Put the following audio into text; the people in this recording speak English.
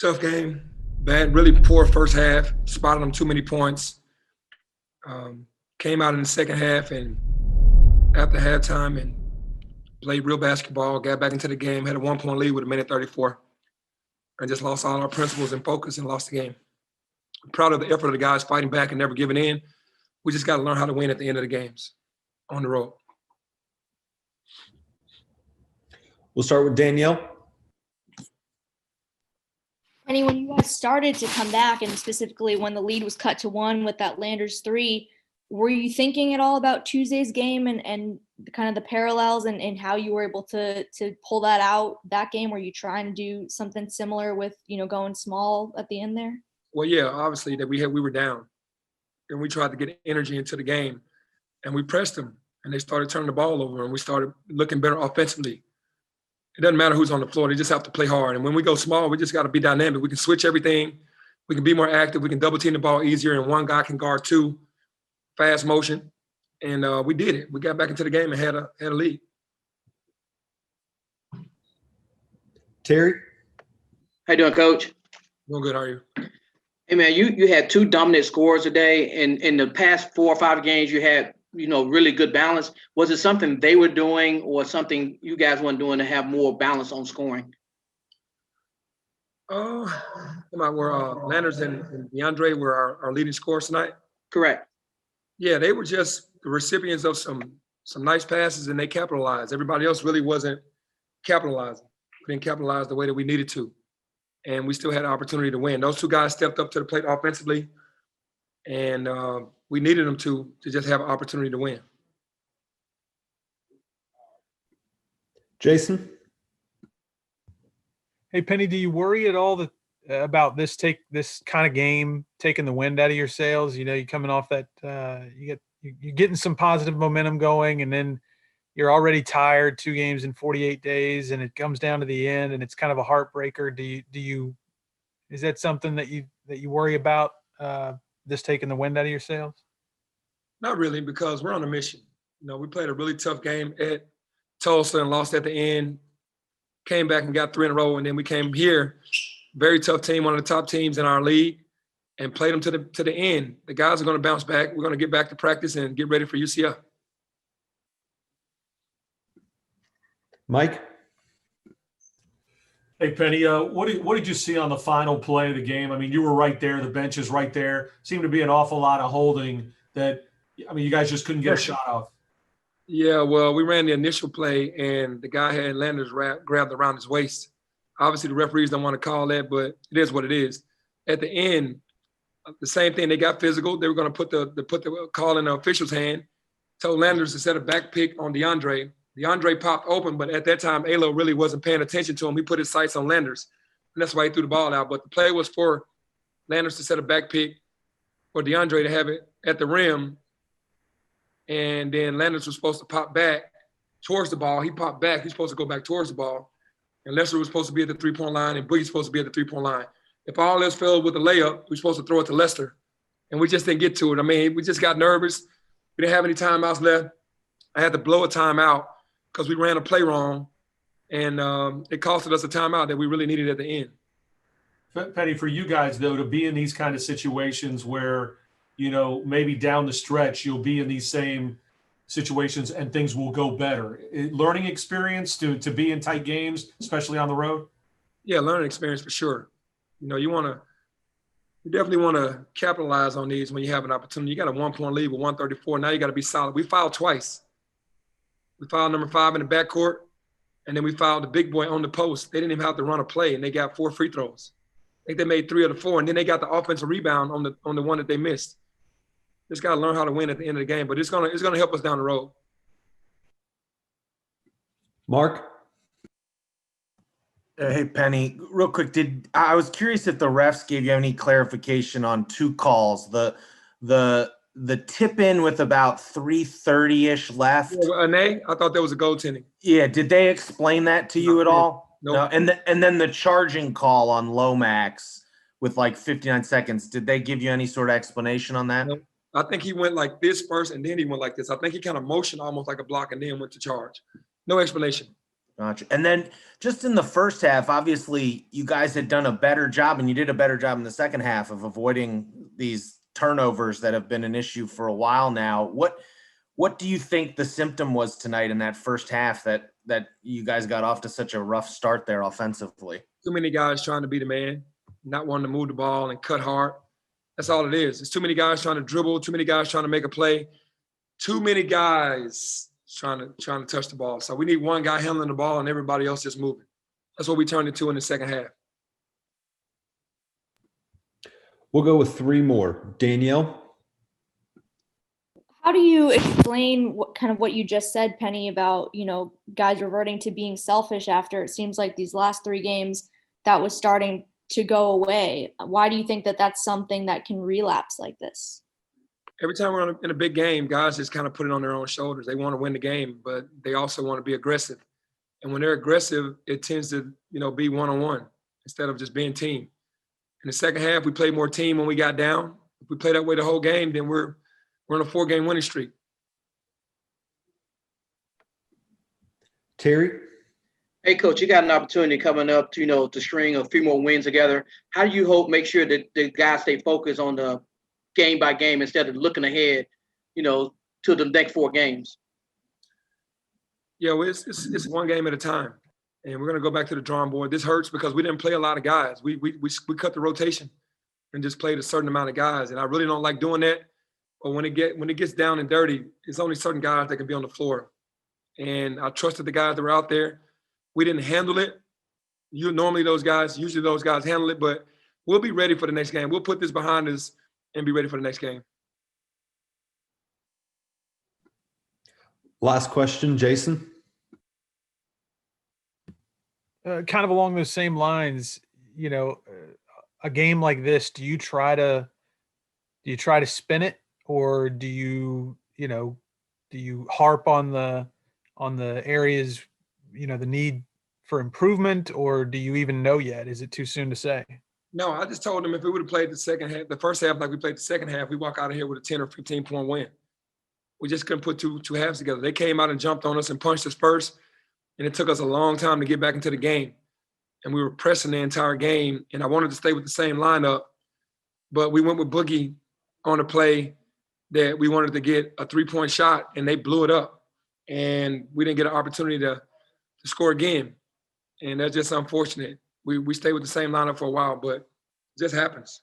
Tough game. Bad, really poor first half. Spotted them too many points. Came out in the second half and after halftime and played real basketball, got back into the game, had a 1-point lead with a minute 34, and just lost all our principles and focus and lost the game. I'm proud of the effort of the guys fighting back and never giving in. We just got to learn how to win at the end of the games on the road. We'll start with Danielle. Penny, when you guys started to come back, and specifically when the lead was cut to 1 with that Landers 3, were you thinking at all about Tuesday's game and kind of the parallels and how you were able to pull that out that game? Were you trying to do something similar with, going small at the end there? Well, yeah, obviously that we were down, and we tried to get energy into the game, and we pressed them, and they started turning the ball over, and we started looking better offensively. It doesn't matter who's on the floor. They just have to play hard. And when we go small, we just got to be dynamic. We can switch everything. We can be more active. We can double team the ball easier, and one guy can guard two, fast motion. And we did it. We got back into the game and had a lead. Terry? How you doing, Coach? Doing good, how are you? Hey, man, you had 2 dominant scores today. And in the past 4 or 5 games, you had really good balance. Was it something they were doing or something you guys weren't doing to have more balance on scoring? Landers and Deandre were our leading scorers tonight. Correct. Yeah, they were just the recipients of some nice passes, and they capitalized. Everybody else really wasn't capitalizing. We didn't capitalize the way that we needed to, and we still had an opportunity to win. Those 2 guys stepped up to the plate offensively, and we needed them to just have an opportunity to win. Jason? Hey, Penny, do you worry at all about this kind of game taking the wind out of your sails? You're coming off that you're getting some positive momentum going, and then you're already tired, 2 games in 48 days, and it comes down to the end, and it's kind of a heartbreaker. Is that something that you worry about? This taking the wind out of your sails? Not really, because we're on a mission. We played a really tough game at Tulsa and lost at the end. Came back and got 3 in a row, and then we came here, very tough team, one of the top teams in our league, and played them to the end. The guys are going to bounce back. We're going to get back to practice and get ready for UCF. Mike? Hey, Penny, what did you see on the final play of the game? I mean, you were right there. The bench is right there. Seemed to be an awful lot of holding that, you guys just couldn't get a shot off. Yeah, well, we ran the initial play, and the guy had Landers grabbed around his waist. Obviously, the referees don't want to call that, but it is what it is. At the end, the same thing. They got physical. They were going to put the call in the official's hand. Told Landers to set a back pick on Deandre. Deandre popped open, but at that time, Alo really wasn't paying attention to him. He put his sights on Landers, and that's why he threw the ball out. But the play was for Landers to set a back pick, for Deandre to have it at the rim, and then Landers was supposed to pop back towards the ball. He popped back. He's supposed to go back towards the ball, and Lester was supposed to be at the three-point line, and Boogie's supposed to be at the three-point line. If all else failed with the layup, we were supposed to throw it to Lester, and we just didn't get to it. I mean, we just got nervous. We didn't have any timeouts left. I had to blow a timeout because we ran a play wrong, and it costed us a timeout that we really needed at the end. Penny, for you guys, though, to be in these kind of situations where, maybe down the stretch, you'll be in these same situations and things will go better. Learning experience to be in tight games, especially on the road? Yeah, learning experience for sure. You definitely want to capitalize on these when you have an opportunity. You got a 1-point lead with 134. Now you got to be solid. We fouled twice. We fouled number 5 in the backcourt, and then we fouled the big boy on the post. They didn't even have to run a play, and they got 4 free throws. I think they made 3 of the 4, and then they got the offensive rebound on the one that they missed. Just got to learn how to win at the end of the game, but it's gonna help us down the road. Mark? Hey, Penny, real quick, I was curious if the refs gave you any clarification on 2 calls. The tip in with about 3:30-ish left. Yeah, I thought that was a goaltending. Yeah, did they explain that to you at all? Nope. No. And then the charging call on Lomax with like 59 seconds. Did they give you any sort of explanation on that? Nope. I think he went like this first, and then he went like this. I think he kind of motioned almost like a block and then went to charge. No explanation. Gotcha. And then just in the first half, obviously you guys had done a better job, and you did a better job in the second half of avoiding these turnovers that have been an issue for a while now. What do you think the symptom was tonight in that first half that you guys got off to such a rough start there offensively? Too many guys trying to be the man, not wanting to move the ball and cut hard. That's all it is. It's too many guys trying to dribble, too many guys trying to make a play, too many guys trying to touch the ball. So we need one guy handling the ball and everybody else just moving. That's what we turned into in the second half. We'll go with 3 more. Danielle? How do you explain what you just said, Penny, about, guys reverting to being selfish after it seems like these last 3 games that was starting to go away? Why do you think that that's something that can relapse like this? Every time we're in a big game, guys just kind of put it on their own shoulders. They want to win the game, but they also want to be aggressive. And when they're aggressive, it tends to, be one-on-one instead of just being team. In the second half, we played more team when we got down. If we play that way the whole game, then we're on a 4-game winning streak. Terry? Hey, Coach, you got an opportunity coming up to, to string a few more wins together. How do you make sure that the guys stay focused on the game by game instead of looking ahead, to the next 4 games? Yeah, well, it's one game at a time. And we're going to go back to the drawing board. This hurts because we didn't play a lot of guys. We cut the rotation and just played a certain amount of guys. And I really don't like doing that. But when it gets down and dirty, it's only certain guys that can be on the floor. And I trusted the guys that were out there. We didn't handle it. Usually those guys handle it, but we'll be ready for the next game. We'll put this behind us and be ready for the next game. Last question, Jason? Kind of along those same lines, a game like this, do you try to spin it, or do you harp on the areas, the need for improvement, or do you even know yet? Is it too soon to say? No, I just told them if we would have played the first half like we played the second half, we walk out of here with a 10 or 15-point win. We just couldn't put two halves together. They came out and jumped on us and punched us first, and it took us a long time to get back into the game. And we were pressing the entire game, and I wanted to stay with the same lineup, but we went with Boogie on a play that we wanted to get a 3-point shot, and they blew it up. And we didn't get an opportunity to score again. And that's just unfortunate. We stayed with the same lineup for a while, but it just happens.